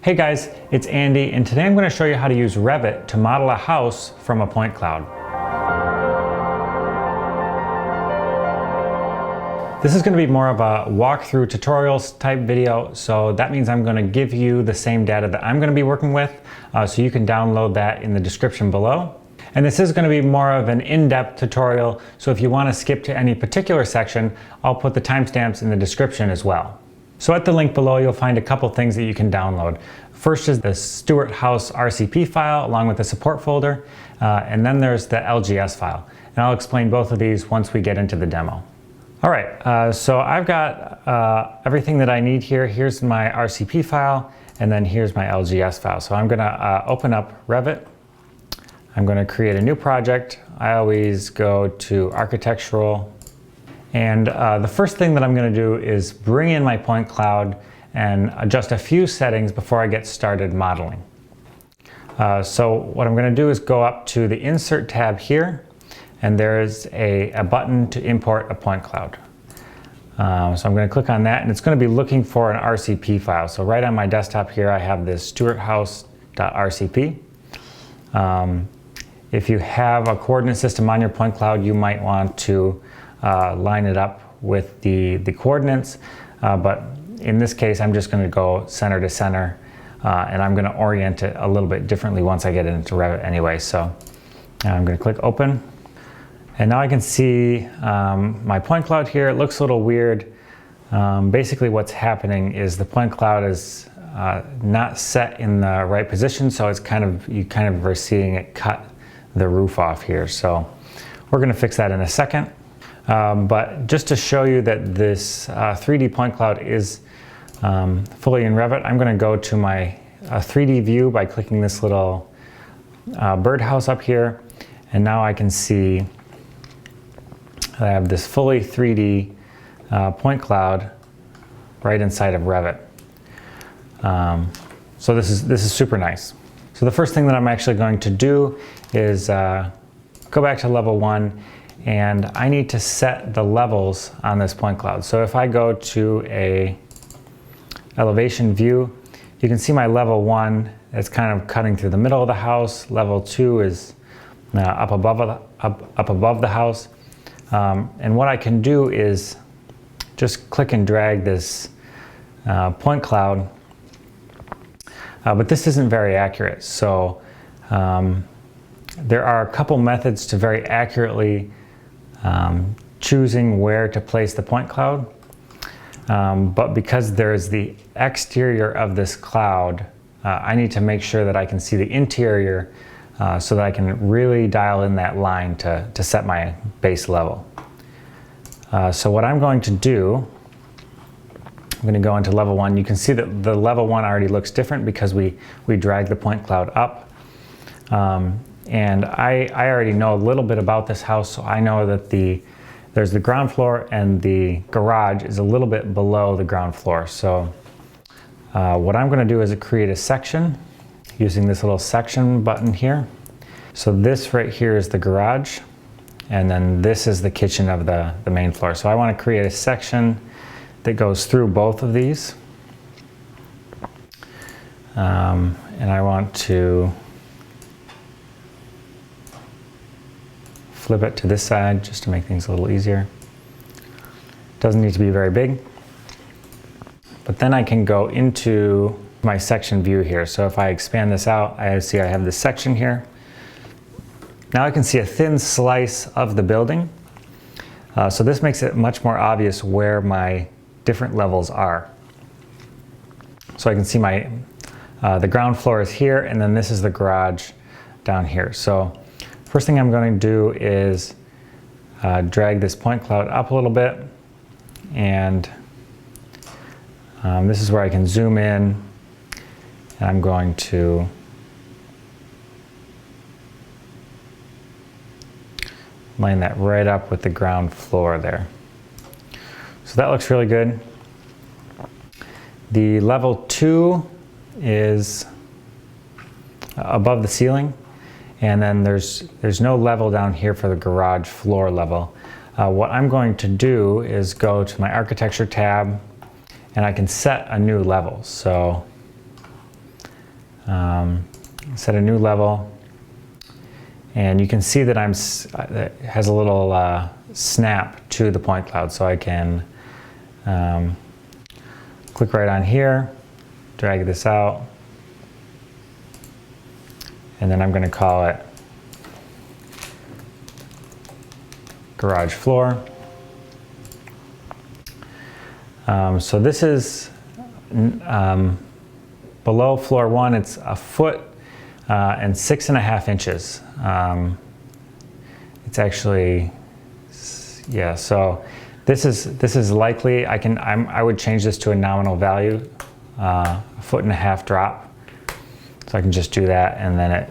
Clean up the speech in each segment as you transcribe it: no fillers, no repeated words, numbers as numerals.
Hey guys, it's Andy, and today I'm going to show you how to use Revit to model a house from a point cloud. This is going to be more of a walkthrough tutorials type video, so that means I'm going to give you the same data that I'm going to be working with, so you can download that in the description below. And this is going to be more of an in-depth tutorial, so if you want to skip to any particular section, I'll put the timestamps in the description as well. So at the link below, you'll find a couple things that you can download. First is the Stewart House RCP file along with the support folder, and then there's the LGS file. And I'll explain both of these once we get into the demo. All right, so I've got everything that I need here. Here's my RCP file, and then here's my LGS file. So I'm gonna open up Revit. I'm gonna create a new project. I always go to architectural. And the first thing that I'm going to do is bring in my point cloud and adjust a few settings before I get started modeling. So what I'm going to do is go up to the Insert tab here, and there's a button to import a point cloud. So I'm going to click on that, and it's going to be looking for an RCP file. So right on my desktop here, I have this stewarthouse.rcp. If you have a coordinate system on your point cloud, you might want to line it up with the coordinates, but in this case I'm just going to go center to center, and I'm going to orient it a little bit differently once I get it into Revit anyway. So I'm going to click open, and now I can see my point cloud here. It looks a little weird. Basically what's happening is the point cloud is not set in the right position, so it's you kind of are seeing it cut the roof off here. So we're going to fix that in a second. But just to show you that this 3D point cloud is fully in Revit, I'm going to go to my 3D view by clicking this little birdhouse up here, and now I can see that I have this fully 3D point cloud right inside of Revit. So this is super nice. So the first thing that I'm actually going to do is go back to level 1, and I need to set the levels on this point cloud. So if I go to a elevation view, you can see my level 1 is kind of cutting through the middle of the house. Level 2 is up above the house. And what I can do is just click and drag this point cloud, but this isn't very accurate. So there are a couple methods to very accurately choosing where to place the point cloud, but because there's the exterior of this cloud, I need to make sure that I can see the interior so that I can really dial in that line to set my base level. So what I'm going to do, I'm going to go into level 1. You can see that the level 1 already looks different because we drag the point cloud up. And I already know a little bit about this house, so I know that there's the ground floor and the garage is a little bit below the ground floor. So what I'm going to do is create a section using this little section button here. So this right here is the garage, and then this is the kitchen of the main floor. So I want to create a section that goes through both of these, and I want to flip it to this side just to make things a little easier. Doesn't need to be very big. But then I can go into my section view here. So if I expand this out, I see I have this section here. Now I can see a thin slice of the building. So this makes it much more obvious where my different levels are. So I can see the ground floor is here, and then this is the garage down here. So first thing I'm going to do is drag this point cloud up a little bit, and this is where I can zoom in, and I'm going to line that right up with the ground floor there. So that looks really good. The level 2 is above the ceiling, and then there's no level down here for the garage floor level. What I'm going to do is go to my architecture tab, and I can set a new level. So set a new level, and you can see that it has a little snap to the point cloud, so I can click right on here, drag this out, and then I'm going to call it garage floor. So this is below floor 1. It's 1 foot and 6.5 inches. It's actually, yeah. So this is likely. I would change this to a nominal value, 1.5 foot drop. So I can just do that, and then it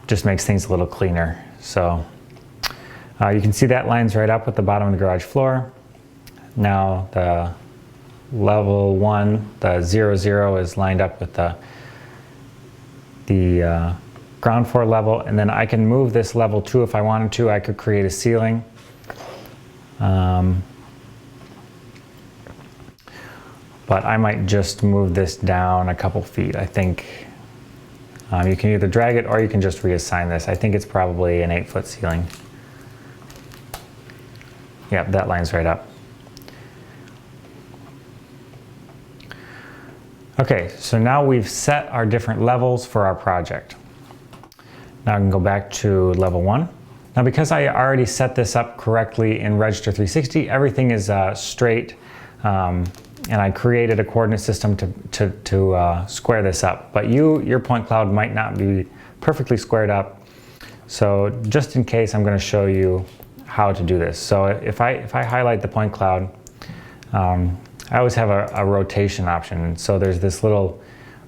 just makes things a little cleaner. So you can see that lines right up with the bottom of the garage floor. Now the level 1, the 0, is lined up with the ground floor level, and then I can move this level 2 if I wanted to. I could create a ceiling. But I might just move this down a couple feet. I think you can either drag it or you can just reassign this. I think it's probably an 8-foot ceiling. Yep, that lines right up. Okay, so now we've set our different levels for our project. Now I can go back to level 1. Now because I already set this up correctly in Register 360, everything is straight. And I created a coordinate system to square this up. But your point cloud might not be perfectly squared up. So just in case, I'm going to show you how to do this. So if I highlight the point cloud, I always have a rotation option. So there's this little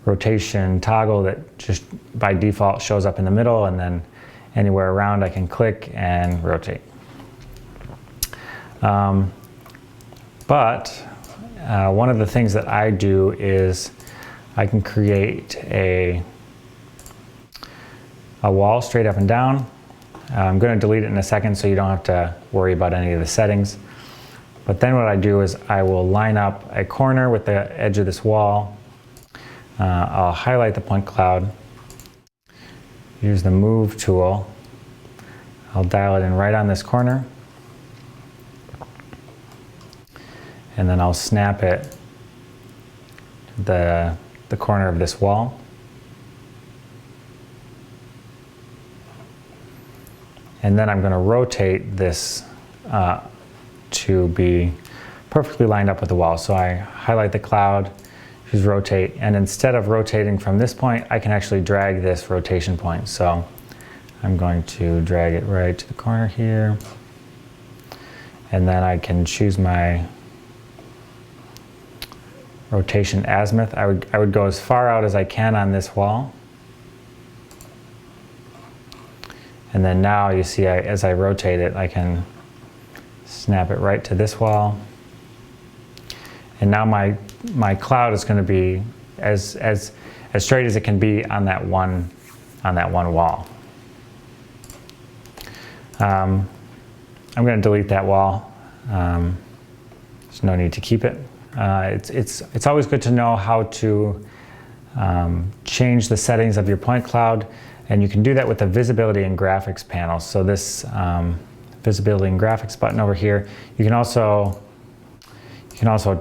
rotation toggle that just by default shows up in the middle, and then anywhere around I can click and rotate. One of the things that I do is I can create a wall straight up and down. I'm going to delete it in a second so you don't have to worry about any of the settings. But then what I do is I will line up a corner with the edge of this wall. I'll highlight the point cloud, use the move tool. I'll dial it in right on this corner. And then I'll snap it to the corner of this wall. And then I'm going to rotate this to be perfectly lined up with the wall. So I highlight the cloud, choose rotate, and instead of rotating from this point, I can actually drag this rotation point. So I'm going to drag it right to the corner here. And then I can choose my rotation azimuth. I would go as far out as I can on this wall. And then now you see as I rotate it, I can snap it right to this wall. And now my cloud is going to be as straight as it can be on that one wall. I'm going to delete that wall. There's no need to keep it. It's always good to know how to change the settings of your point cloud, and you can do that with the visibility and graphics panel. So this visibility and graphics button over here, you can also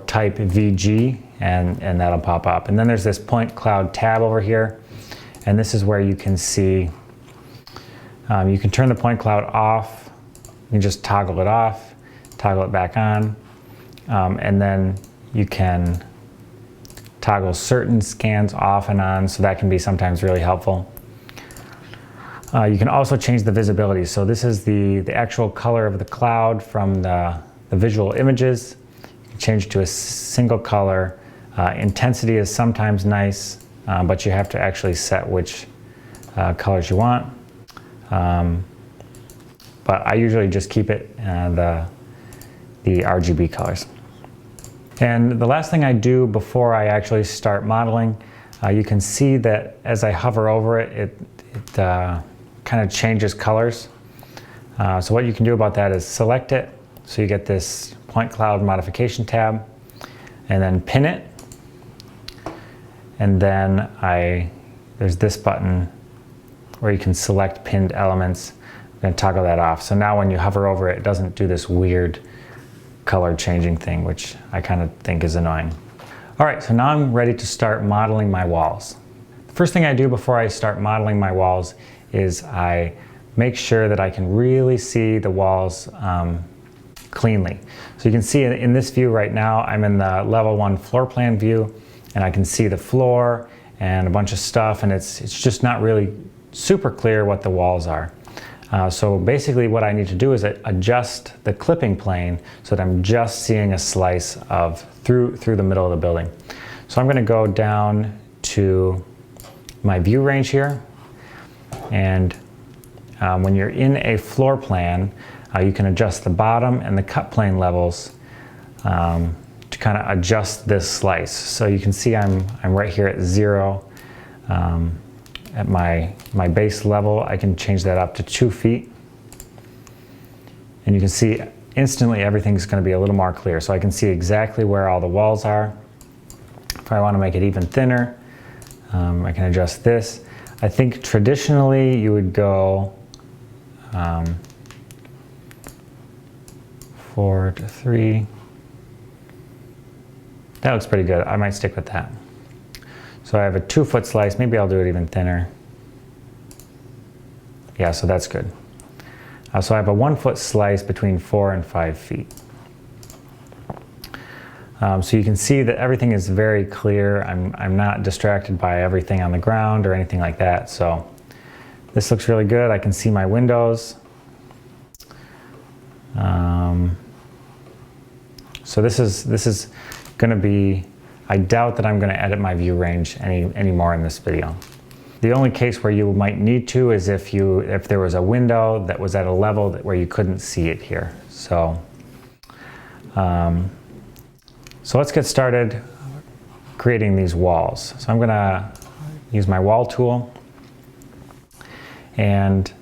type VG and that'll pop up. And then there's this point cloud tab over here, and this is where you can see you can turn the point cloud off. You can just toggle it off, toggle it back on, and then you can toggle certain scans off and on, so that can be sometimes really helpful. You can also change the visibility. So this is the actual color of the cloud from the visual images. You can change to a single color. Intensity is sometimes nice, but you have to actually set which colors you want. But I usually just keep it the RGB colors. And the last thing I do before I actually start modeling, you can see that as I hover over it, it kind of changes colors. So what you can do about that is select it, so you get this point cloud modification tab, and then pin it. And then there's this button where you can select pinned elements. I'm going to toggle that off. So now when you hover over it, it doesn't do this weird color changing thing, which I kind of think is annoying. All right, so now I'm ready to start modeling my walls. The first thing I do before I start modeling my walls is I make sure that I can really see the walls cleanly. So you can see in this view right now, I'm in the level 1 floor plan view, and I can see the floor and a bunch of stuff, and it's just not really super clear what the walls are. So basically what I need to do is adjust the clipping plane so that I'm just seeing a slice of through the middle of the building. So I'm going to go down to my view range here, and when you're in a floor plan, you can adjust the bottom and the cut plane levels to kind of adjust this slice. So you can see I'm right here at 0. At my base level, I can change that up to 2 feet. And you can see instantly everything's going to be a little more clear. So I can see exactly where all the walls are. If I want to make it even thinner, I can adjust this. I think traditionally you would go 4 to 3. That looks pretty good. I might stick with that. So I have a 2-foot slice. Maybe I'll do it even thinner. Yeah, so that's good. So I have a 1-foot slice between 4 and 5 feet. So you can see that everything is very clear. I'm not distracted by everything on the ground or anything like that. So this looks really good. I can see my windows. So this is going to be, I doubt that I'm going to edit my view range any more in this video. The only case where you might need to is if there was a window that was at a level where you couldn't see it here. So let's get started creating these walls. So I'm going to use my wall tool, and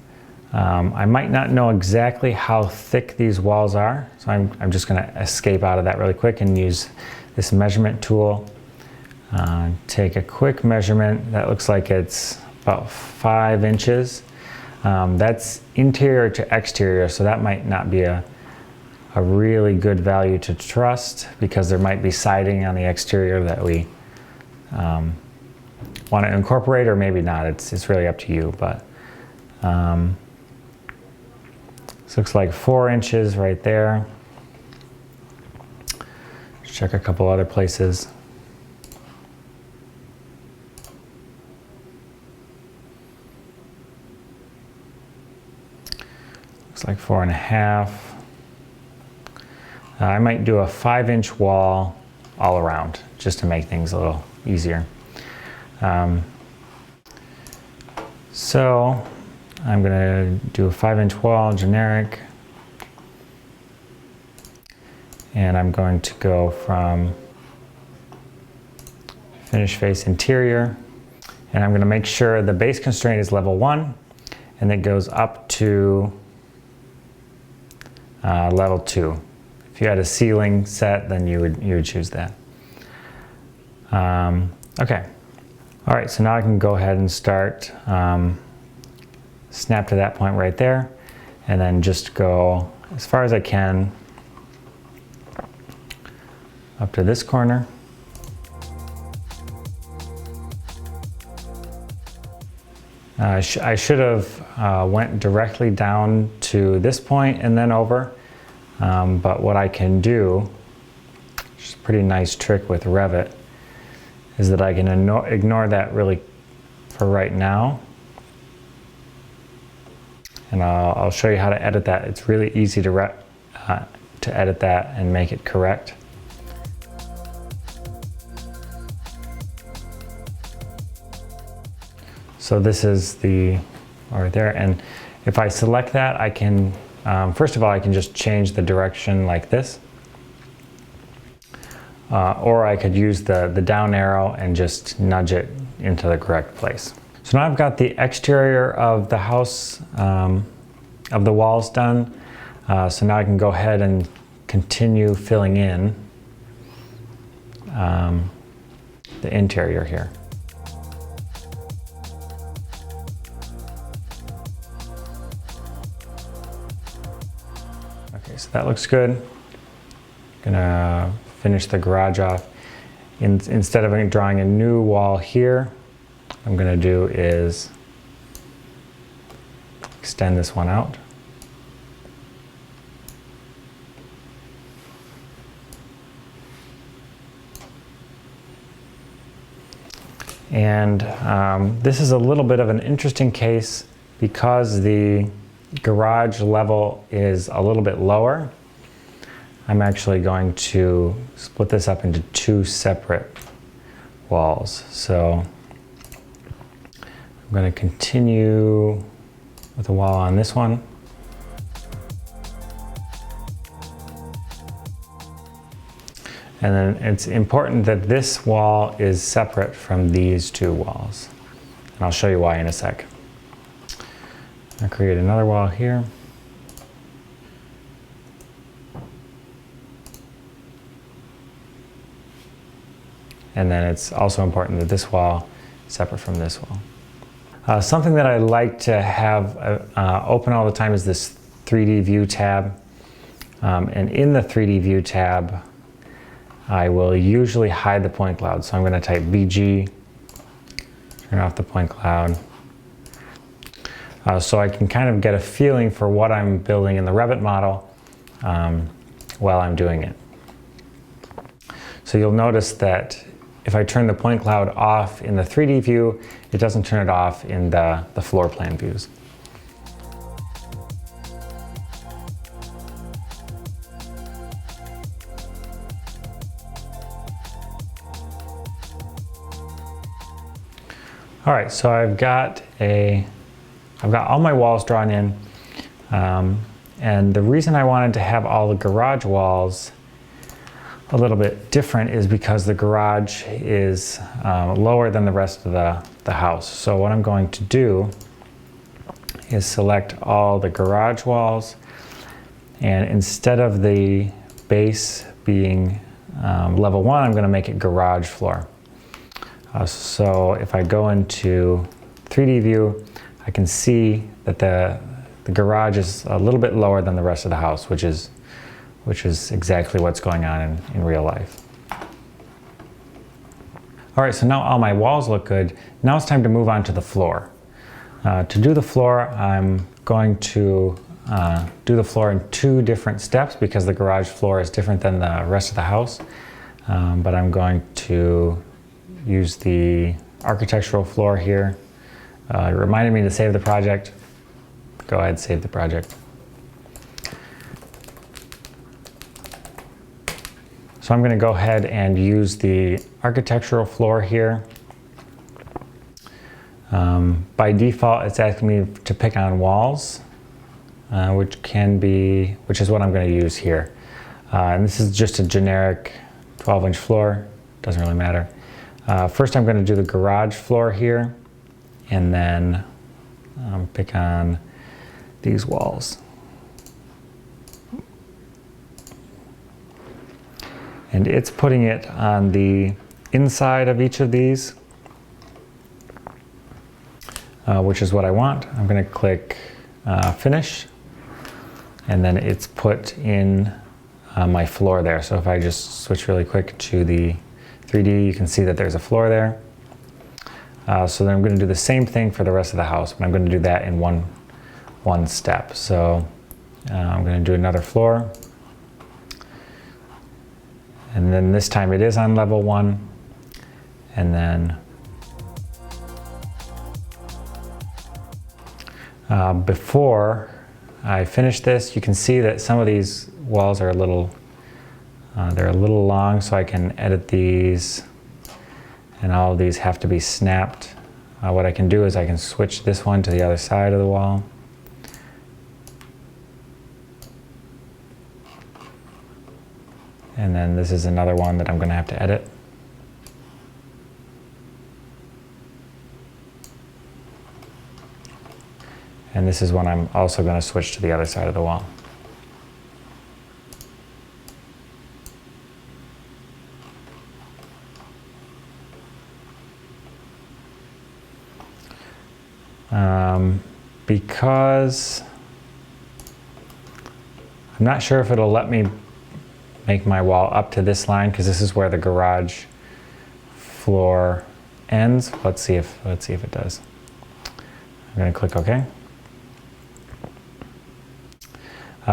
I might not know exactly how thick these walls are, so I'm just going to escape out of that really quick and use this measurement tool. Take a quick measurement. That looks like it's about 5 inches. That's interior to exterior, so that might not be a really good value to trust, because there might be siding on the exterior that we want to incorporate, or maybe not. It's really up to you, but this looks like 4 inches right there. Let's check a couple other places. Looks like 4.5. I might do a 5-inch wall all around, just to make things a little easier. So I'm going to do a 5-inch wall, generic. And I'm going to go from finish face interior. And I'm going to make sure the base constraint is level 1, and it goes up to level 2. If you had a ceiling set, then you would choose that. Okay. All right, so now I can go ahead and start, snap to that point right there, and then just go as far as I can up to this corner. I should have went directly down to this point and then over, but what I can do, which is a pretty nice trick with Revit, is that I can ignore that really for right now. And I'll show you how to edit that. It's really easy to edit that and make it correct. So this is the right there, and if I select that, I can, first of all, I can just change the direction like this. Or I could use the down arrow and just nudge it into the correct place. So now I've got the exterior of the house, of the walls done. So now I can go ahead and continue filling in the interior here. that looks good. Gonna finish the garage off. Instead of drawing a new wall here, what I'm gonna do is extend this one out. And this is a little bit of an interesting case because the garage level is a little bit lower. I'm actually going to split this up into two separate walls. So I'm going to continue with the wall on this one. And then it's important that this wall is separate from these two walls. And I'll show you why in a sec. I'll create another wall here. And then it's also important that this wall is separate from this wall. Something that I like to have open all the time is this 3D view tab. And in the 3D view tab, I will usually hide the point cloud. So I'm going to type VG, turn off the point cloud. So I can kind of get a feeling for what I'm building in the Revit model while I'm doing it. So you'll notice that if I turn the point cloud off in the 3D view, it doesn't turn it off in the floor plan views. All right, so I've got all my walls drawn in, and the reason I wanted to have all the garage walls a little bit different is because the garage is lower than the rest of the house. So what I'm going to do is select all the garage walls, and instead of the base being level 1, I'm going to make it garage floor. So if I go into 3D view, I can see that the garage is a little bit lower than the rest of the house, which is exactly what's going on in real life. All right, so now all my walls look good. Now it's time to move on to the floor. To do the floor, I'm going to do the floor in 2 different steps because the garage floor is different than the rest of the house. But I'm going to use the architectural floor here. It reminded me to save the project. Go ahead, save the project. So I'm going to go ahead and use the architectural floor here. By default, it's asking me to pick on walls, which is what I'm going to use here. And this is just a generic 12-inch floor. Doesn't really matter. First, I'm going to do the garage floor here, and then pick on these walls. And it's putting it on the inside of each of these, which is what I want. I'm going to click Finish, and then it's put in my floor there. So if I just switch really quick to the 3D, you can see that there's a floor there. So then I'm going to do the same thing for the rest of the house, but I'm going to do that in one step. So I'm going to do another floor. And then this time it is on level 1. And then before I finish this, you can see that some of these walls are they're a little long, so I can edit these, and all of these have to be snapped. What I can do is I can switch this one to the other side of the wall. And then this is another one that I'm going to have to edit. And this is one I'm also going to switch to the other side of the wall. Because I'm not sure if it'll let me make my wall up to this line because this is where the garage floor ends. Let's see if it does. I'm going to click OK.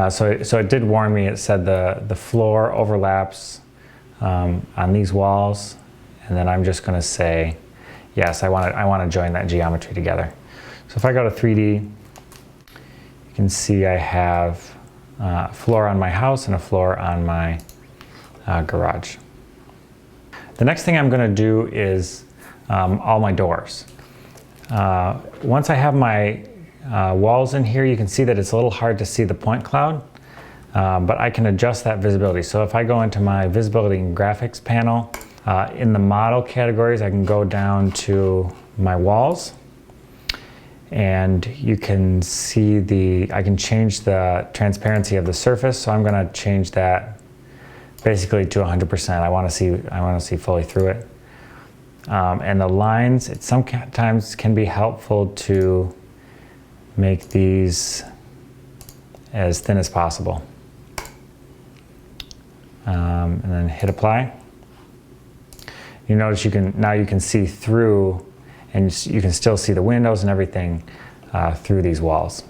So it did warn me. It said the floor overlaps on these walls, and then I'm just going to say yes. I want to join that geometry together. So if I go to 3D, you can see I have a floor on my house and a floor on my garage. The next thing I'm going to do is all my doors. Once I have my walls in here, you can see that it's a little hard to see the point cloud, but I can adjust that visibility. So if I go into my visibility and graphics panel, in the model categories, I can go down to my walls, and you can see I can change the transparency of the surface. So I'm going to change that basically to 100%. I want to see fully through it. And the lines, it sometimes can be helpful to make these as thin as possible. And then hit apply. You notice you can see through, and you can still see the windows and everything through these walls.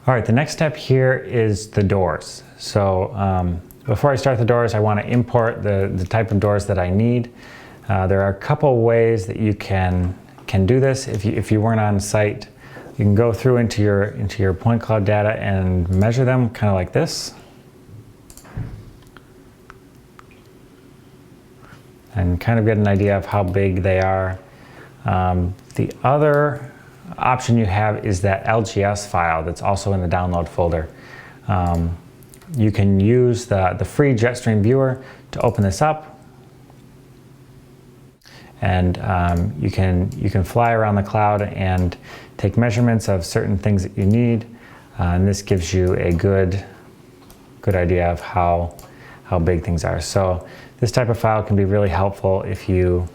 All right, the next step here is the doors. So before I start the doors, I want to import the type of doors that I need. There are a couple ways that you can do this. If you weren't on site, you can go through into your point cloud data and measure them kind of like this. And kind of get an idea of how big they are. The other option you have is that LGS file that's also in the download folder. You can use the free Jetstream viewer to open this up, and you can fly around the cloud and take measurements of certain things that you need, and this gives you a good idea of how big things are. So this type of file can be really helpful if you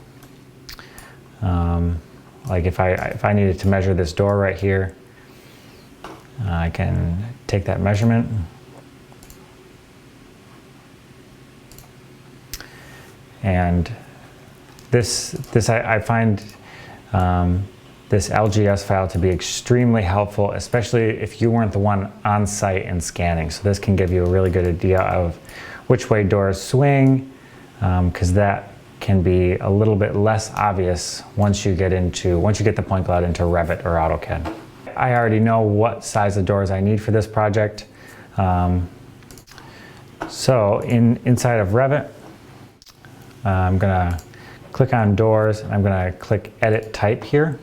like if I needed to measure this door right here, I can take that measurement. And I find this LGS file to be extremely helpful, especially if you weren't the one on site and scanning. So this can give you a really good idea of which way doors swing, because that can be a little bit less obvious once you get the point cloud into Revit or AutoCAD. I already know what size of doors I need for this project. So inside of Revit, I'm gonna click on doors, and I'm gonna click edit type here.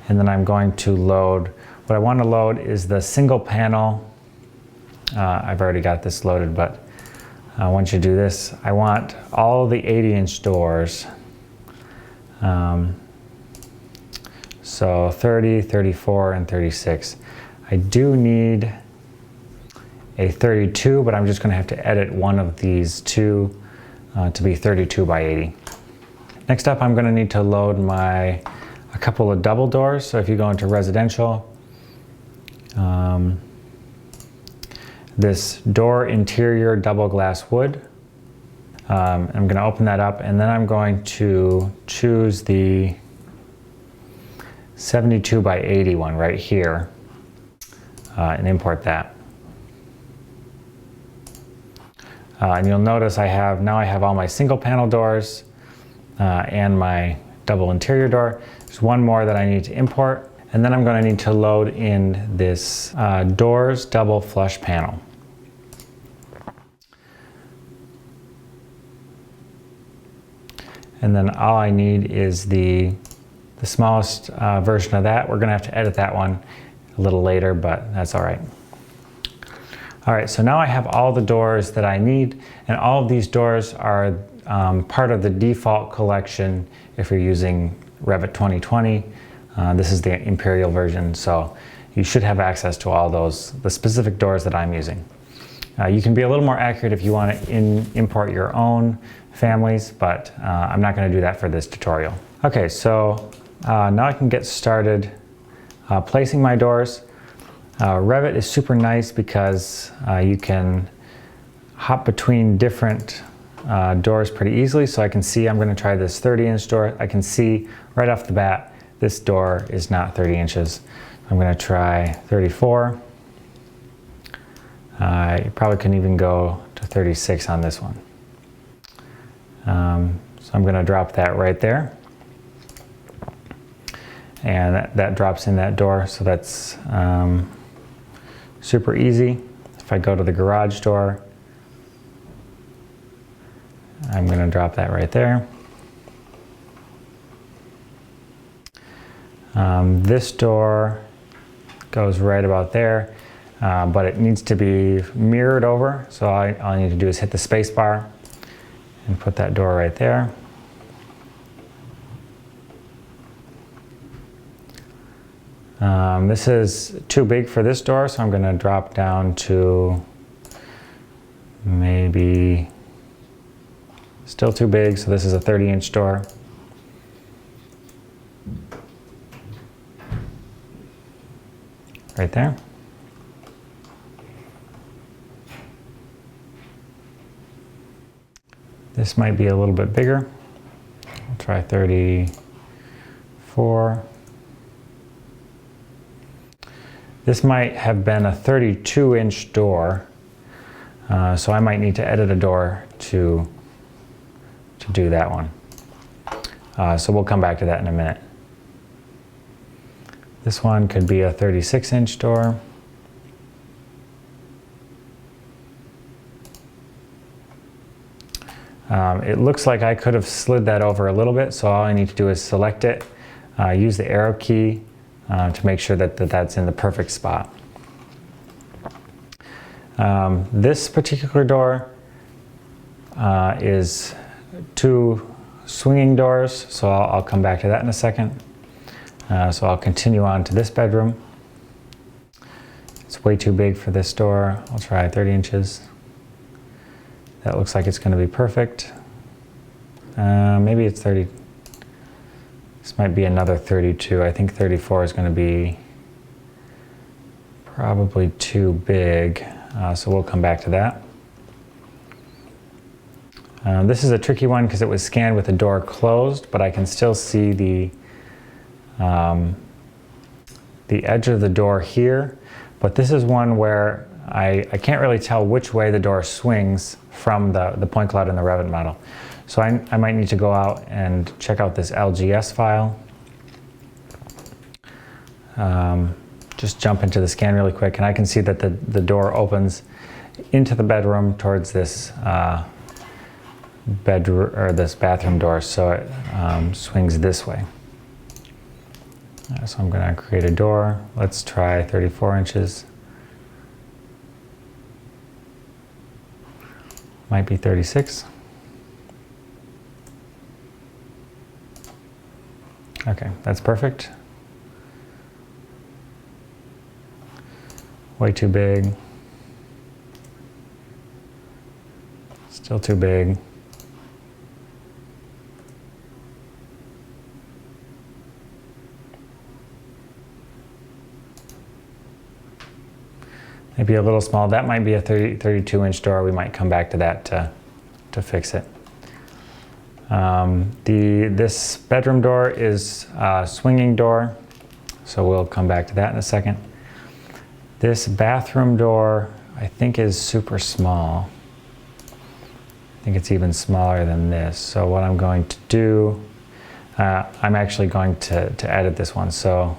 And then I'm going to load, what I want to load is the single panel. I've already got this loaded, but once you do this, I want all the 80-inch doors. So 30, 34, and 36. I do need a 32, but I'm just going to have to edit one of these two to be 32 by 80. Next up, I'm going to need to load a couple of double doors. So if you go into residential, this door interior double glass wood. I'm going to open that up, and then I'm going to choose the 72 by 80 one right here and import that. And you'll notice I have all my single panel doors and my double interior door. There's one more that I need to import, and then I'm going to need to load in this doors double flush panel. And then all I need is the smallest version of that. We're going to have to edit that one a little later, but that's all right. All right, so now I have all the doors that I need, and all of these doors are part of the default collection if you're using Revit 2020. This is the Imperial version, so you should have access to all the specific doors that I'm using. You can be a little more accurate if you want to import your own families, but I'm not going to do that for this tutorial. Okay, so now I can get started placing my doors. Revit is super nice because you can hop between different doors pretty easily. So I can see I'm going to try this 30-inch door. I can see right off the bat this door is not 30 inches. I'm going to try 34. You probably couldn't even go to 36 on this one. So I'm going to drop that right there. And that drops in that door, so that's super easy. If I go to the garage door, I'm going to drop that right there. This door goes right about there, but it needs to be mirrored over, so all I need to do is hit the space bar and put that door right there. This is too big for this door, so I'm going to drop down to maybe still too big, so this is a 30-inch door. Right there. This might be a little bit bigger. I'll try 34. This might have been a 32-inch door, so I might need to edit a door to do that one. So we'll come back to that in a minute. This one could be a 36-inch door. It looks like I could have slid that over a little bit, so all I need to do is select it, use the arrow key to make sure that that's in the perfect spot. This particular door is 2 swinging doors, so I'll come back to that in a second. So I'll continue on to this bedroom. It's way too big for this door. I'll try 30 inches. That looks like it's going to be perfect. Maybe it's 30. This might be another 32. I think 34 is going to be probably too big. So we'll come back to that. This is a tricky one because it was scanned with the door closed, but I can still see the edge of the door here. But this is one where I can't really tell which way the door swings from the point cloud in the Revit model. So I might need to go out and check out this LGS file. Just jump into the scan really quick, and I can see that the door opens into the bedroom towards this bedroom or this bathroom door, so it swings this way. So I'm going to create a door. Let's try 34 inches. Might be 36. Okay, that's perfect. Way too big. Still too big. Maybe a little small. That might be a 32-inch door. We might come back to that to fix it. This bedroom door is a swinging door, so we'll come back to that in a second. This bathroom door, I think, is super small. I think it's even smaller than this. So what I'm going to do, I'm actually going to edit this one. So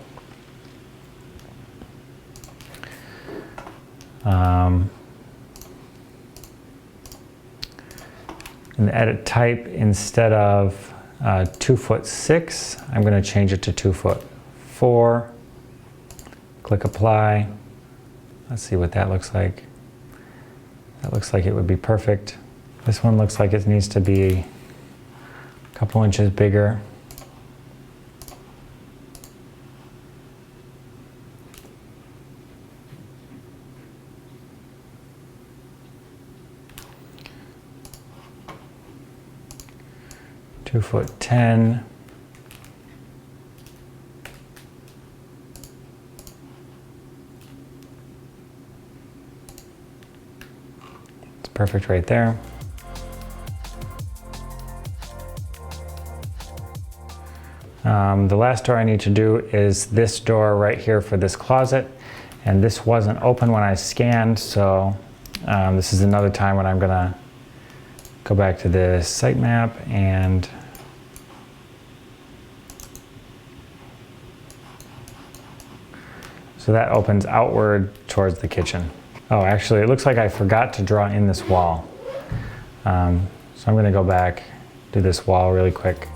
in the edit type, instead of 2'6", I'm going to change it to 2'4". Click apply. Let's see what that looks like. That looks like it would be perfect. This one looks like it needs to be a couple inches bigger. (2'10". perfect right there. The last door I need to do is this door right here for this closet, and this wasn't open when I scanned, so this is another time when I'm gonna go back to the site map and so that opens outward towards the kitchen. Oh, actually it looks like I forgot to draw in this wall. So I'm gonna go back, do this wall really quick.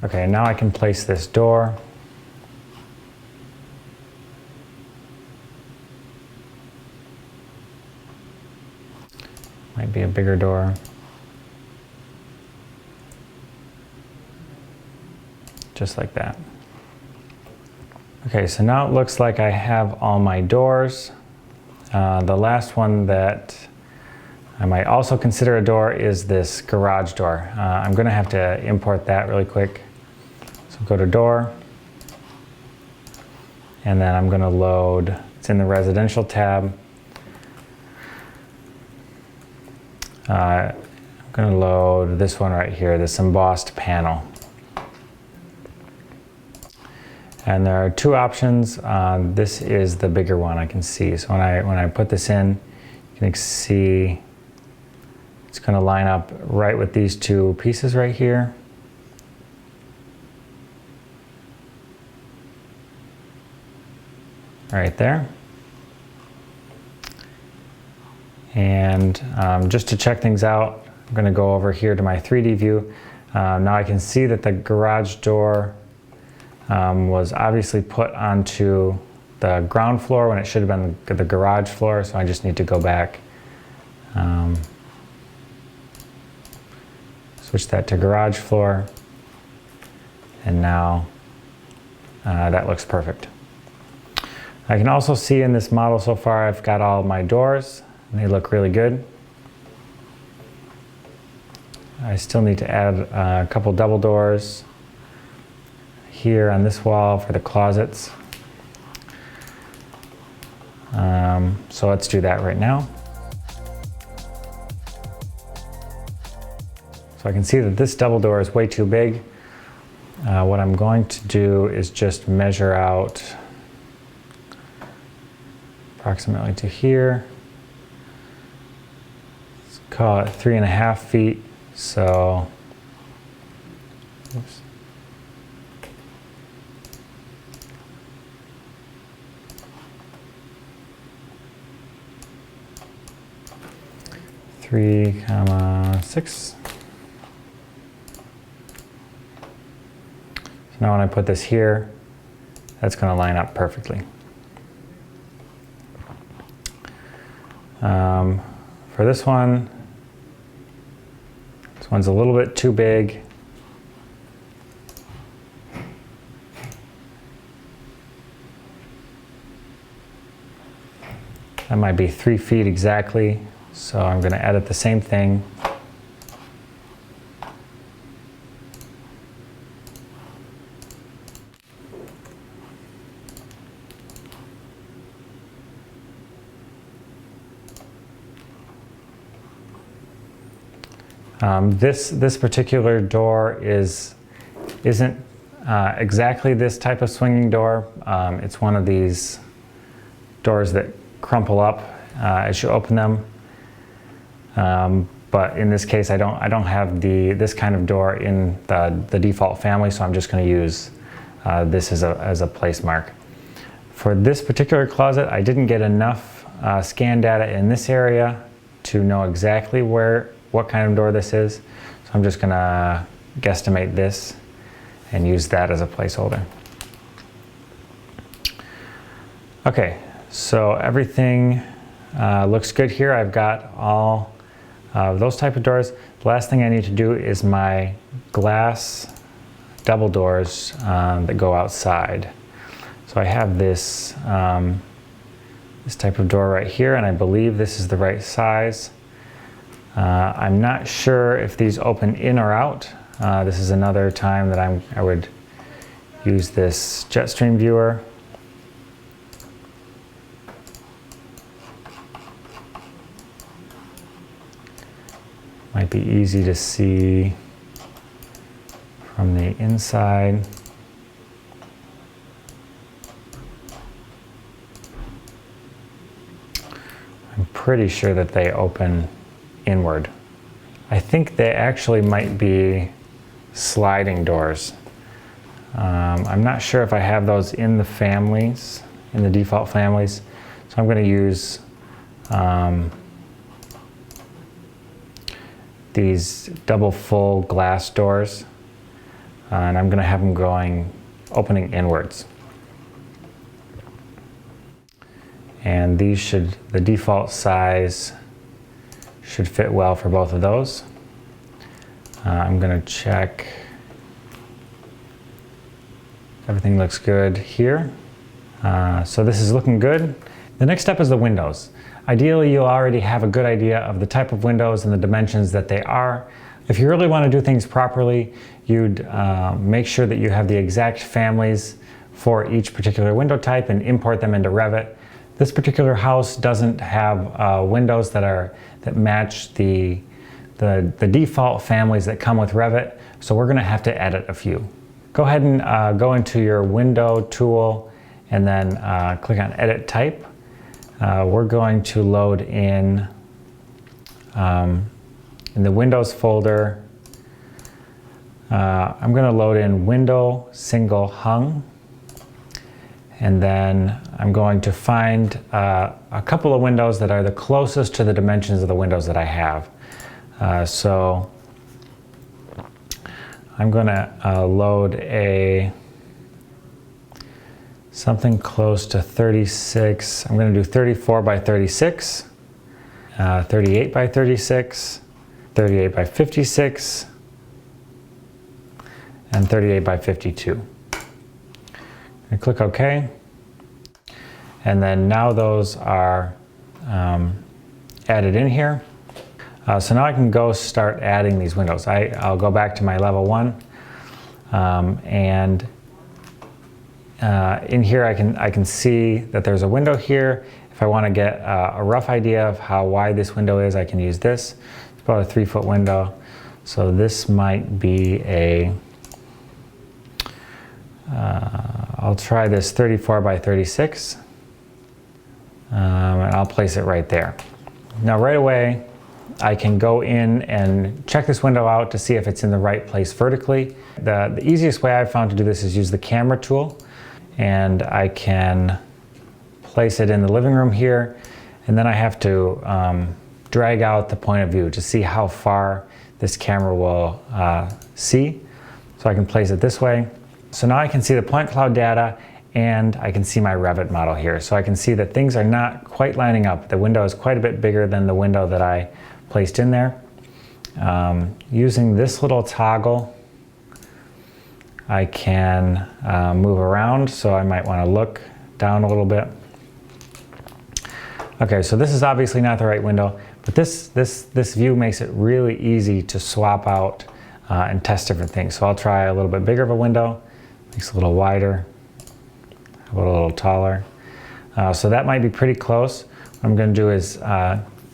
Okay, now I can place this door. Might be a bigger door. Just like that. Okay, so now it looks like I have all my doors. The last one that I might also consider a door is this garage door. I'm gonna have to import that really quick. So go to door, and then I'm gonna load, it's in the residential tab. I'm gonna load this one right here, this embossed panel. And there are two options. This is the bigger one I can see. So when I put this in, you can see it's gonna line up right with these two pieces right here. Right there. And just to check things out, I'm going to go over here to my 3D view. Now I can see that the garage door was obviously put onto the ground floor when it should have been the garage floor, so I just need to go back, switch that to garage floor, and now that looks perfect. I can also see in this model so far I've got all my doors and they look really good. I still need to add a couple double doors here on this wall for the closets. So let's do that right now. So I can see that this double door is way too big. What I'm going to do is just measure out approximately to here. Let's call it 3.5 feet. So, oops. Three, 6. So now when I put this here, that's going to line up perfectly. For this one's a little bit too big. That might be 3 feet exactly, so I'm going to edit the same thing. This particular door isn't exactly this type of swinging door. It's one of these doors that crumple up as you open them. But in this case, I don't have this kind of door in the default family, so I'm just going to use this as a place mark. For this particular closet, I didn't get enough scan data in this area to know exactly what kind of door this is. So I'm just gonna guesstimate this and use that as a placeholder. Okay, so everything looks good here. I've got all those type of doors. The last thing I need to do is my glass double doors that go outside. So I have this, this type of door right here, and I believe this is the right size. I'm not sure if these open in or out. This is another time that I would use this Jetstream viewer. Might be easy to see from the inside. I'm pretty sure that they open inward. I think they actually might be sliding doors. I'm not sure if I have those in the families, in the default families. So I'm going to use these double full glass doors, and I'm going to have them opening inwards. And these the default size should fit well for both of those. I'm going to check. Everything looks good here. So this is looking good. The next step is the windows. Ideally, you'll already have a good idea of the type of windows and the dimensions that they are. If you really want to do things properly, you'd make sure that you have the exact families for each particular window type and import them into Revit. This particular house doesn't have windows that match the default families that come with Revit, so we're going to have to edit a few. Go ahead and go into your window tool and then click on Edit Type. We're going to load in the Windows folder. I'm going to load in Window Single Hung, and then I'm going to find a couple of windows that are the closest to the dimensions of the windows that I have. So I'm going to load something close to 36. I'm going to do 34 by 36, 38 by 36, 38 by 56, and 38 by 52. And click OK. And then now those are added in here. So now I can go start adding these windows. I'll go back to my level 1, and in here I can see that there's a window here. If I want to get a rough idea of how wide this window is, I can use this. It's about a 3-foot window. So this might be I'll try this 34 by 36, and I'll place it right there. Now right away, I can go in and check this window out to see if it's in the right place vertically. The easiest way I've found to do this is use the camera tool, and I can place it in the living room here, and then I have to drag out the point of view to see how far this camera will see. So I can place it this way. So now I can see the point cloud data, and I can see my Revit model here. So I can see that things are not quite lining up. The window is quite a bit bigger than the window that I placed in there. Using this little toggle, I can move around, so I might want to look down a little bit. Okay, so this is obviously not the right window, but this view makes it really easy to swap out and test different things. So I'll try a little bit bigger of a window, makes it a little wider, how about a little taller. So that might be pretty close. What I'm going to do is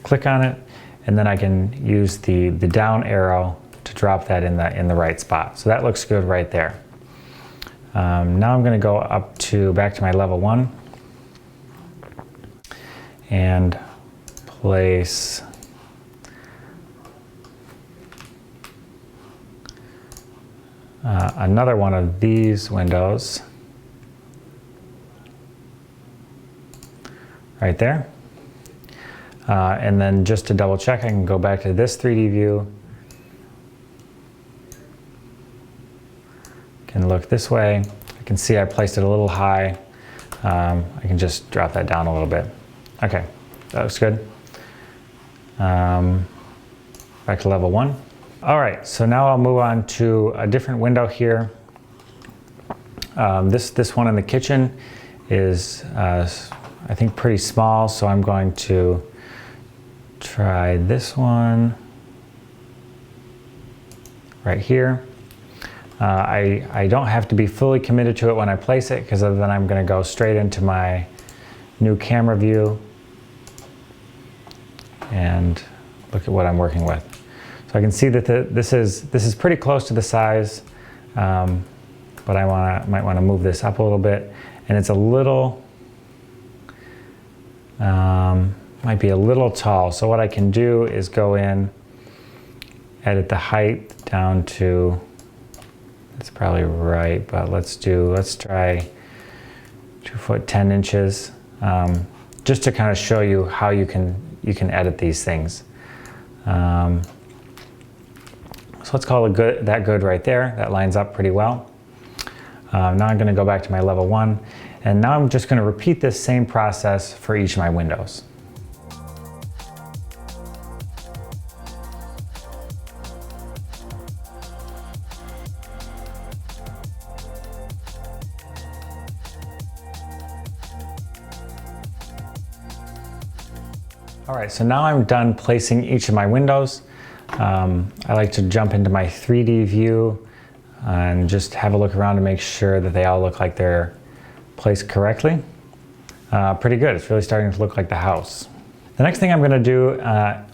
click on it, and then I can use the down arrow to drop that in the right spot. So that looks good right there. Now I'm going to go back to my level 1 and place another one of these windows right there. And then just to double check, I can go back to this 3D view. Can look this way. I can see I placed it a little high. I can just drop that down a little bit. Okay, that looks good. Back to level 1. All right, so now I'll move on to a different window here. This one in the kitchen is, I think, pretty small, so I'm going to try this one right here. I don't have to be fully committed to it when I place it, because then I'm going to go straight into my new camera view and look at what I'm working with. So I can see that this is pretty close to the size, but I might want to move this up a little bit, and it's a little, might be a little tall. So what I can do is go in, edit the height down to, it's probably right, but let's try 2 foot 10 inches, just to kind of show you how you can edit these things. So let's call it that good right there. That lines up pretty well. Now I'm going to go back to my level 1, and now I'm just going to repeat this same process for each of my windows. All right, so now I'm done placing each of my windows. I like to jump into my 3D view and just have a look around to make sure that they all look like they're placed correctly. Pretty good, it's really starting to look like the house. The next thing I'm gonna do,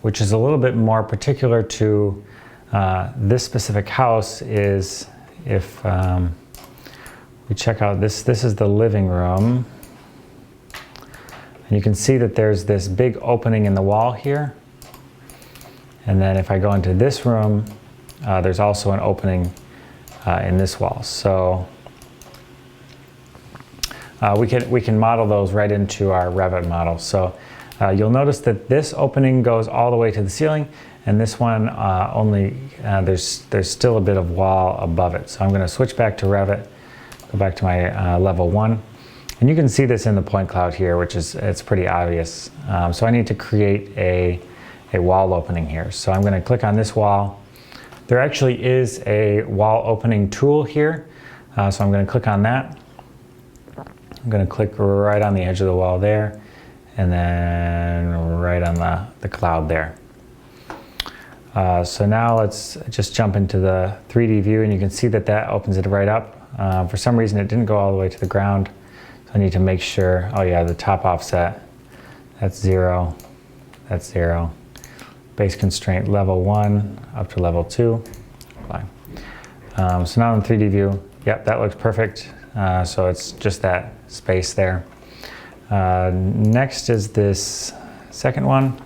which is a little bit more particular to this specific house, is if we check out this is the living room. And you can see that there's this big opening in the wall here. And then if I go into this room, there's also an opening in this wall. So we can model those right into our Revit model. So you'll notice that this opening goes all the way to the ceiling, and this one only, there's still a bit of wall above it. So I'm gonna switch back to Revit, go back to my level 1. And you can see this in the point cloud here, which is, it's pretty obvious. So I need to create a wall opening here. So I'm gonna click on this wall. There actually is a wall opening tool here. So I'm gonna click on that. I'm gonna click right on the edge of the wall there, and then right on the cloud there. So now let's just jump into the 3D view, and you can see that opens it right up. For some reason it didn't go all the way to the ground. So I need to make sure, oh yeah, the top offset, that's 0, that's 0. Base constraint level 1 up to level 2. So now in 3D view, yep, that looks perfect. So it's just that space there. Next is this second one.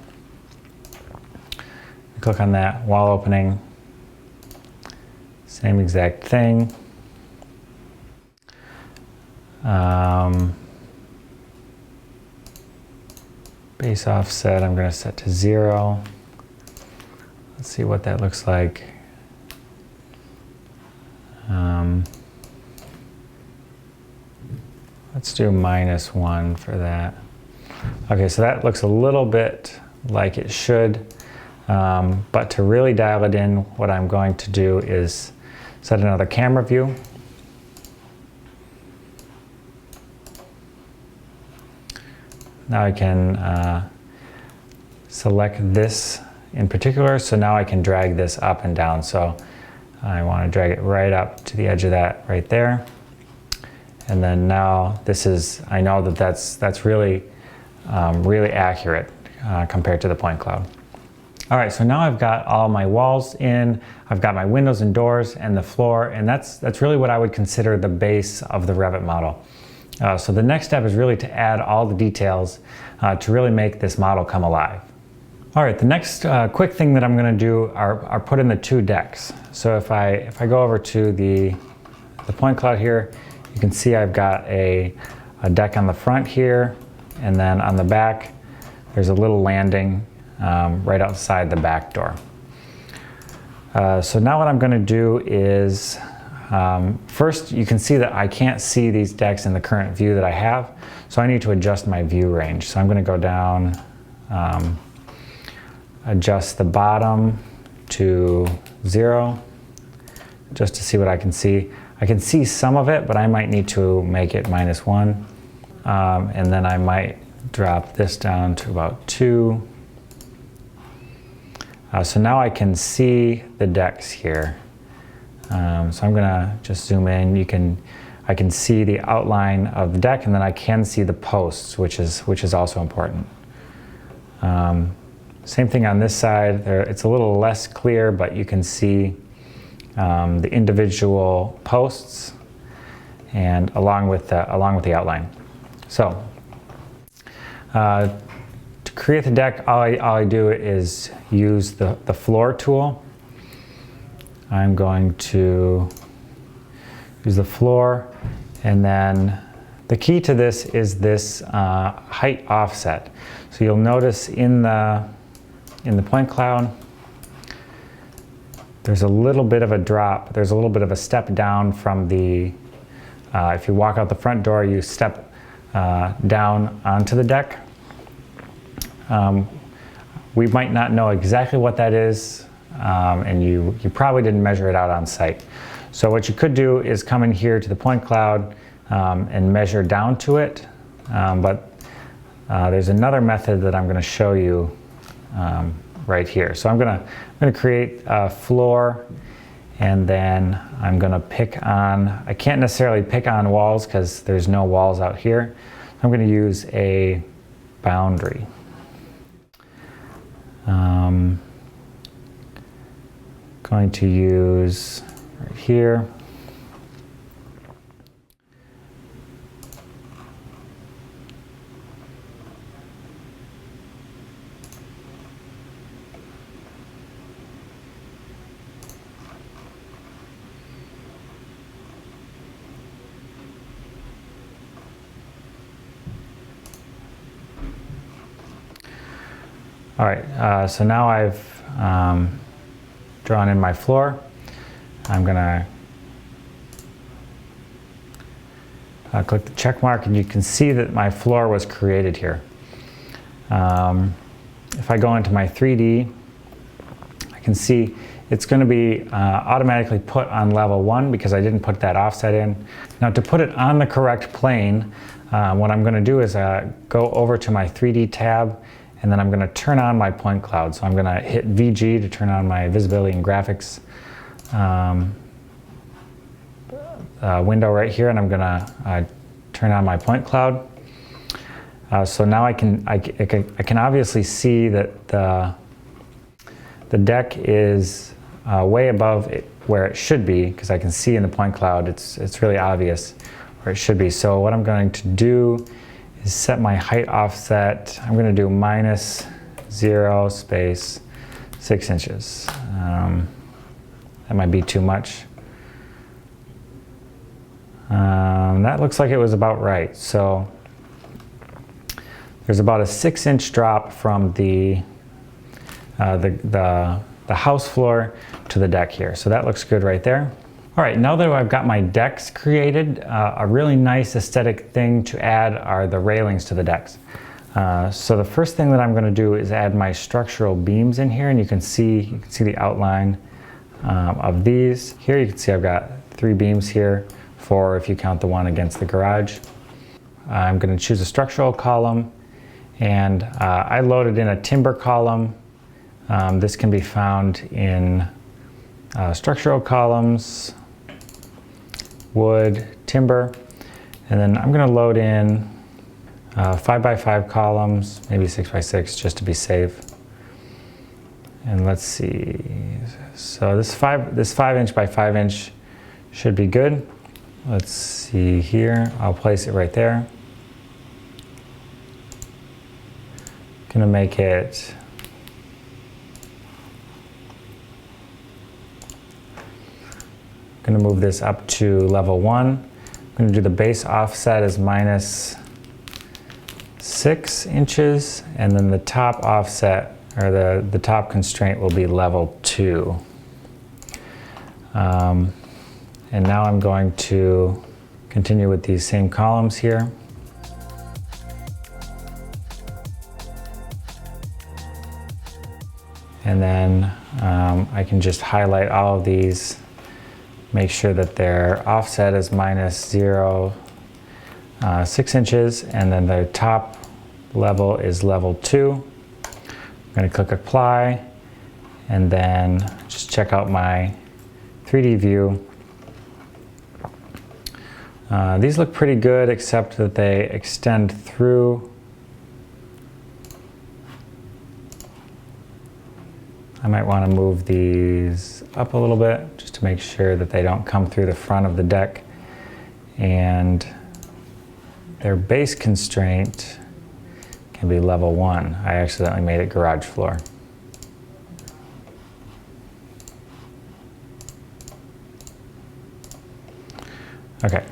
Click on that wall opening. Same exact thing. Base offset, I'm going to set to 0. Let's see what that looks like. Let's do -1 for that. Okay, so that looks a little bit like it should, but to really dial it in, what I'm going to do is set another camera view. Now I can select this in particular, so now I can drag this up and down. So I want to drag it right up to the edge of that right there. And then now this is, I know that that's really, really accurate compared to the point cloud. All right, so now I've got all my walls in, I've got my windows and doors and the floor, and that's really what I would consider the base of the Revit model. So the next step is really to add all the details to really make this model come alive. All right, the next quick thing that I'm gonna do are put in the 2 decks. So if I go over to the point cloud here, you can see I've got a deck on the front here, and then on the back, there's a little landing right outside the back door. So now what I'm gonna do is, first you can see that I can't see these decks in the current view that I have, so I need to adjust my view range. So I'm gonna go down, adjust the bottom to 0, just to see what I can see. I can see some of it, but I might need to make it -1. And then I might drop this down to about 2. So now I can see the decks here. So I'm gonna just zoom in. I can see the outline of the deck, and then I can see the posts, which is also important. Same thing on this side. It's a little less clear, but you can see the individual posts and along with the outline. So to create the deck, all I do is use the floor tool. I'm going to use the floor, and then the key to this is this height offset. So you'll notice in the point cloud, there's a little bit of a drop. There's a little bit of a step down from the, if you walk out the front door, you step down onto the deck. We might not know exactly what that is, and you probably didn't measure it out on site. So what you could do is come in here to the point cloud and measure down to it, but there's another method that I'm going to show you right here. So I'm going to create a floor, and then I'm going to pick on, I can't necessarily pick on walls because there's no walls out here. I'm going to use a boundary. Going to use right here. All right, so now I've drawn in my floor. I'm gonna click the check mark, and you can see that my floor was created here. If I go into my 3D, I can see it's going to be automatically put on level 1 because I didn't put that offset in. Now to put it on the correct plane, what I'm going to do is go over to my 3D tab, and then I'm going to turn on my point cloud. So I'm going to hit VG to turn on my visibility and graphics window right here, and I'm going to turn on my point cloud. So now I can obviously see that the deck is way above where it should be, because I can see in the point cloud it's really obvious where it should be. So what I'm going to do is set my height offset. I'm going to do -0 space 6 inches. That might be too much. That looks like it was about right. So there's about a 6-inch drop from the house floor to the deck here. So that looks good right there. All right, now that I've got my decks created, a really nice aesthetic thing to add are the railings to the decks. So the first thing that I'm going to do is add my structural beams in here, and you can see the outline of these. Here you can see I've got 3 beams here, 4 if you count the one against the garage. I'm going to choose a structural column, and I loaded in a timber column. This can be found in structural columns, wood, timber, and then I'm going to load in 5x5 columns, maybe 6x6 just to be safe. And let's see, so this 5-inch by 5-inch should be good. Let's see here, I'll place it right there. Gonna make it going to move this up to level 1. I'm going to do the base offset as -6 inches, and then the top offset, or the top constraint, will be level 2. And now I'm going to continue with these same columns here. And then I can just highlight all of these, make sure that their offset is -0.6 inches, and then the top level is level 2. I'm going to click apply, and then just check out my 3D view. These look pretty good, except that they extend through I might want to move these up a little bit just to make sure that they don't come through the front of the deck. And their base constraint can be level 1. I accidentally made it garage floor. Okay,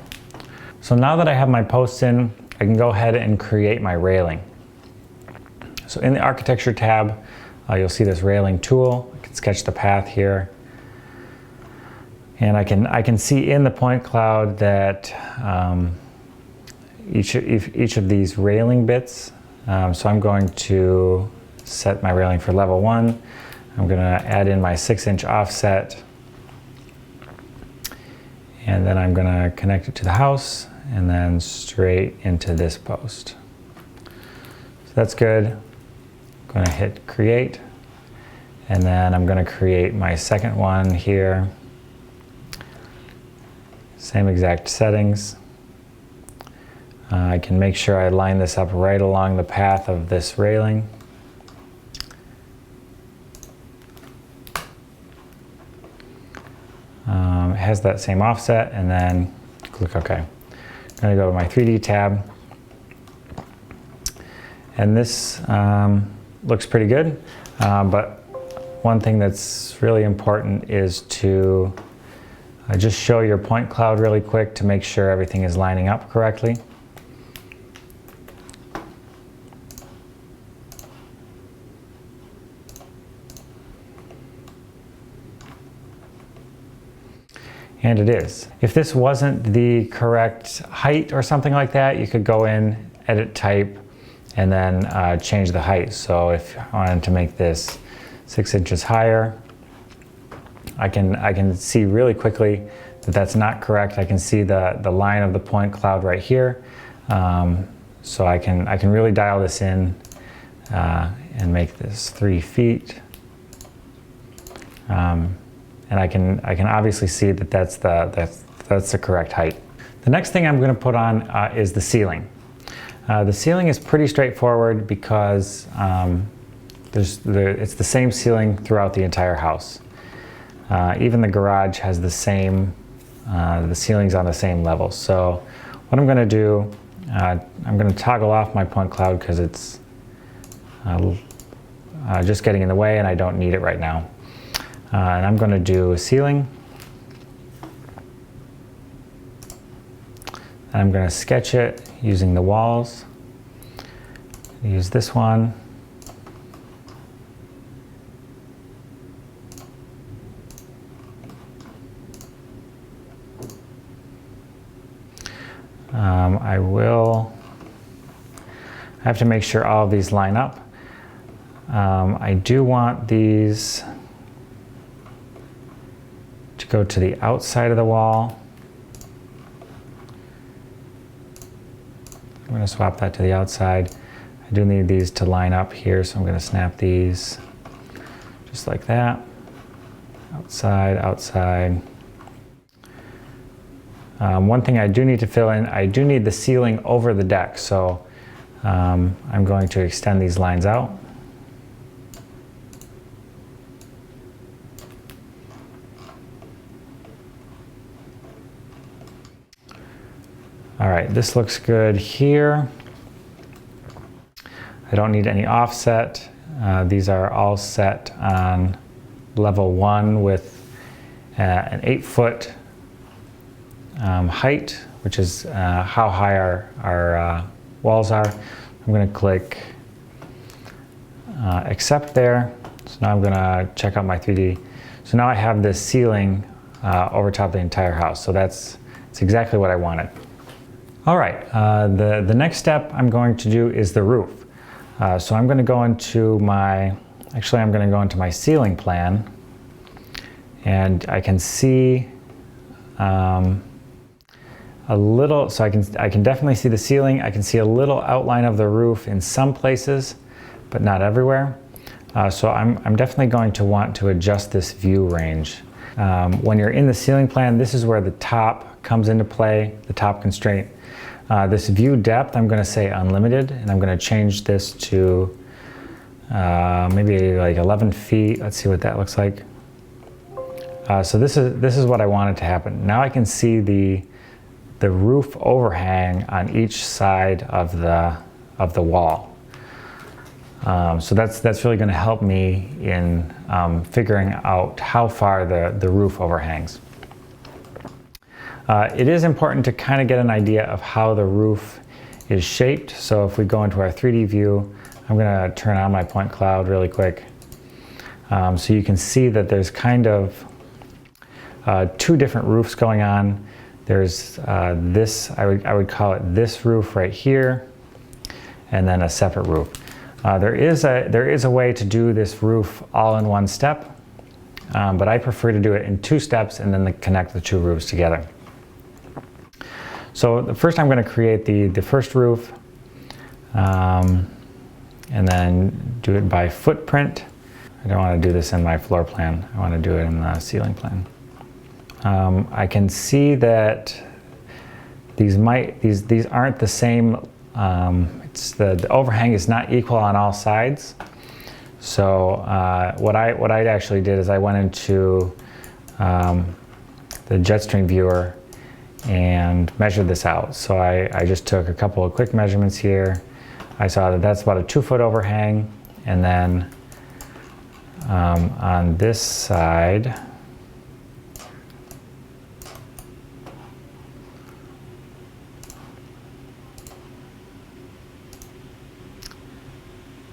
so now that I have my posts in, I can go ahead and create my railing. So in the architecture tab, you'll see this railing tool. I can sketch the path here. And I can see in the point cloud that each of these railing bits, so I'm going to set my railing for level 1. I'm going to add in my 6-inch offset, and then I'm going to connect it to the house and then straight into this post. So that's good. I'm going to hit create, and then I'm going to create my second one here. Same exact settings. I can make sure I line this up right along the path of this railing. It has that same offset, and then click OK. I'm going to go to my 3D tab, and this looks pretty good, but one thing that's really important is to just show your point cloud really quick to make sure everything is lining up correctly. And it is. If this wasn't the correct height or something like that, you could go in, edit type, and then change the height. So if I wanted to make this 6 inches higher, I can see really quickly that that's not correct. I can see the line of the point cloud right here. So I can really dial this in and make this 3 feet. And I can obviously see that that's the correct height. The next thing I'm going to put on is the ceiling. The ceiling is pretty straightforward because it's the same ceiling throughout the entire house. Even the garage has the ceiling's on the same level. So what I'm going to do, I'm going to toggle off my point cloud because it's just getting in the way and I don't need it right now. And I'm going to do a ceiling. And I'm going to sketch it using the walls. Use this one. I have to make sure all of these line up. I do want these to go to the outside of the wall. I'm going to swap that to the outside. I do need these to line up here, so I'm going to snap these just like that. Outside, outside. One thing I do need to fill in, I do need the ceiling over the deck, so I'm going to extend these lines out. All right, this looks good here. I don't need any offset. These are all set on level 1 with an 8-foot height, which is how high our walls are. I'm going to click accept there. So now I'm going to check out my 3D. So now I have this ceiling over top of the entire house. So that's exactly what I wanted. All right, the next step I'm going to do is the roof. So I'm going to go into my ceiling plan, and I can see a little, so I can definitely see the ceiling. I can see a little outline of the roof in some places, but not everywhere. So I'm definitely going to want to adjust this view range. When you're in the ceiling plan, this is where the top comes into play, the top constraint. This view depth, I'm going to say unlimited, and I'm going to change this to maybe like 11 feet. Let's see what that looks like. So this is what I wanted to happen. Now I can see the roof overhang on each side of the wall. So that's really going to help me in figuring out how far the roof overhangs. It is important to kind of get an idea of how the roof is shaped. So if we go into our 3D view, I'm going to turn on my point cloud really quick. So you can see that there's kind of two different roofs going on. There's this, I would call it this roof right here, and then a separate roof. There is a way to do this roof all in one step, but I prefer to do it in two steps and then connect the two roofs together. So first I'm going to create the first roof, and then do it by footprint. I don't want to do this in my floor plan. I want to do it in the ceiling plan. I can see that these aren't the same. The overhang is not equal on all sides. So what I actually did is I went into the Jetstream viewer and measured this out. So I just took a couple of quick measurements here. I saw that that's about a 2-foot overhang, and then on this side,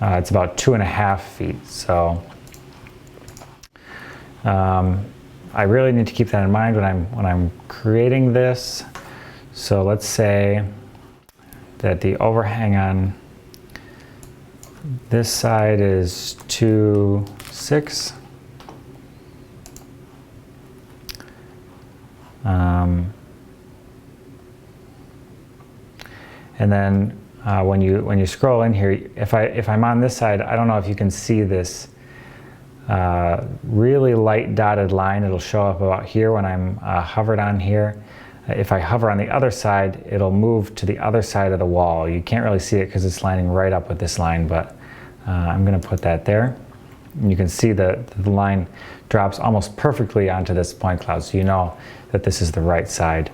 it's about 2.5 feet. So I really need to keep that in mind when I'm creating this. So let's say that the overhang on this side is 2.6. And then when you scroll in here, if I'm on this side, I don't know if you can see this really light dotted line. It'll show up about here when I'm hovered on here. If I hover on the other side, it'll move to the other side of the wall. You can't really see it because it's lining right up with this line, but I'm going to put that there. And you can see that the line drops almost perfectly onto this point cloud, so you know that this is the right side.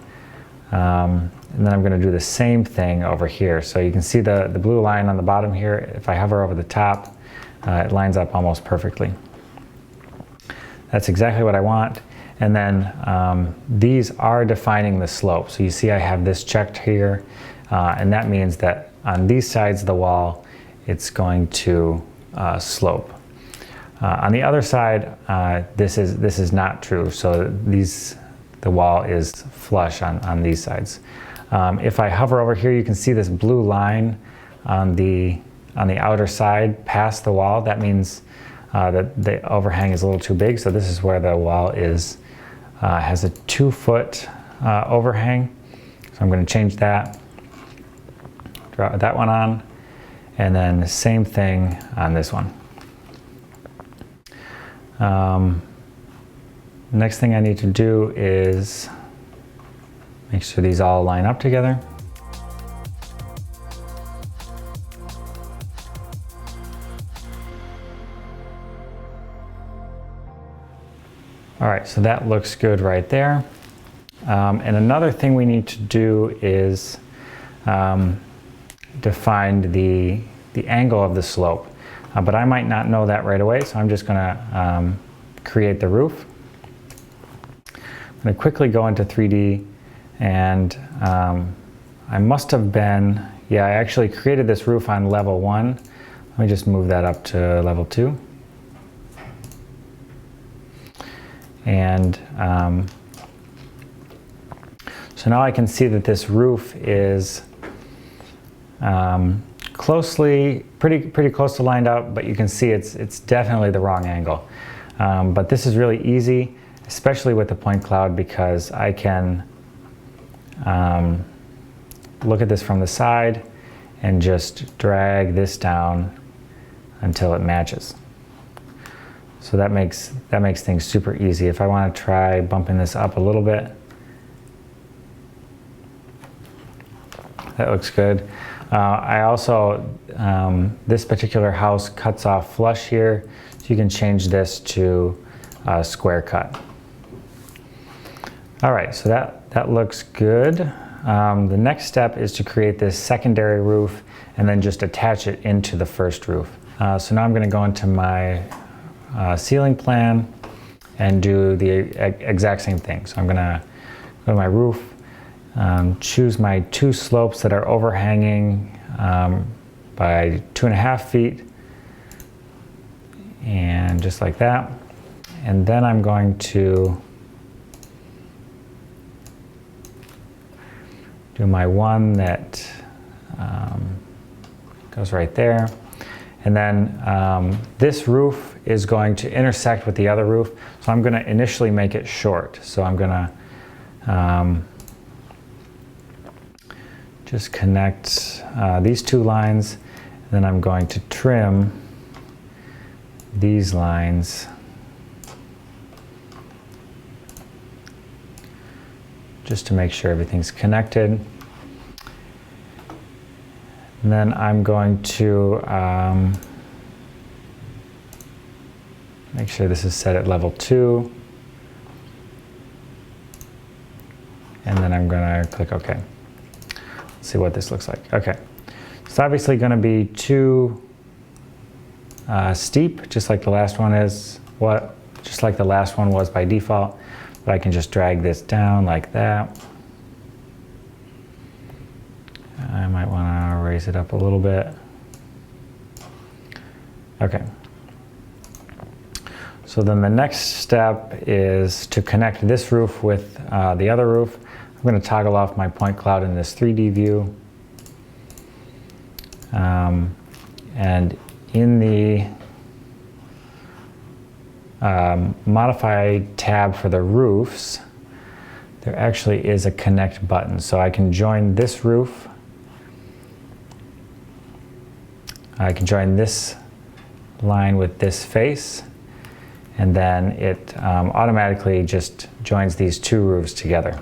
And then I'm going to do the same thing over here. So you can see the blue line on the bottom here. If I hover over the top, it lines up almost perfectly. That's exactly what I want. And then these are defining the slope. So you see I have this checked here, and that means that on these sides of the wall, it's going to slope. On the other side, this is not true. So the wall is flush on these sides. If I hover over here, you can see this blue line on the outer side past the wall. That means that the overhang is a little too big. So this is where the wall has a 2-foot overhang. So I'm going to change that. Draw that one on, and then the same thing on this one. Next thing I need to do is make sure these all line up together. All right, so that looks good right there. And another thing we need to do is define the angle of the slope. But I might not know that right away, so I'm just gonna create the roof. I'm going to quickly go into 3D, and I must have been, I actually created this roof on level 1. Let me just move that up to level 2. And so now I can see that this roof is pretty close to lined up, but you can see it's definitely the wrong angle. But this is really easy, especially with the point cloud, because I can look at this from the side and just drag this down until it matches. So that makes things super easy. If I want to try bumping this up a little bit, that looks good. I also, this particular house cuts off flush here, so you can change this to square cut. All right, so that looks good. The next step is to create this secondary roof and then just attach it into the first roof. So now I'm going to go into my ceiling plan and do the exact same thing. So I'm going to go to my roof, choose my two slopes that are overhanging by 2.5 feet, and just like that. And then I'm going to do my one that goes right there. And then this roof is going to intersect with the other roof. So I'm going to initially make it short. So I'm going to just connect these two lines. And then I'm going to trim these lines just to make sure everything's connected. And then I'm going to make sure this is set at level 2. And then I'm going to click OK. Let's see what this looks like. OK. It's obviously going to be too steep, just like the last one is. Just like the last one was by default. But I can just drag this down like that. I might want to raise it up a little bit. Okay. So then the next step is to connect this roof with the other roof. I'm going to toggle off my point cloud in this 3D view. And in the modify tab for the roofs, there actually is a connect button. So I can join this roof. I can join this line with this face, and then it automatically just joins these two roofs together.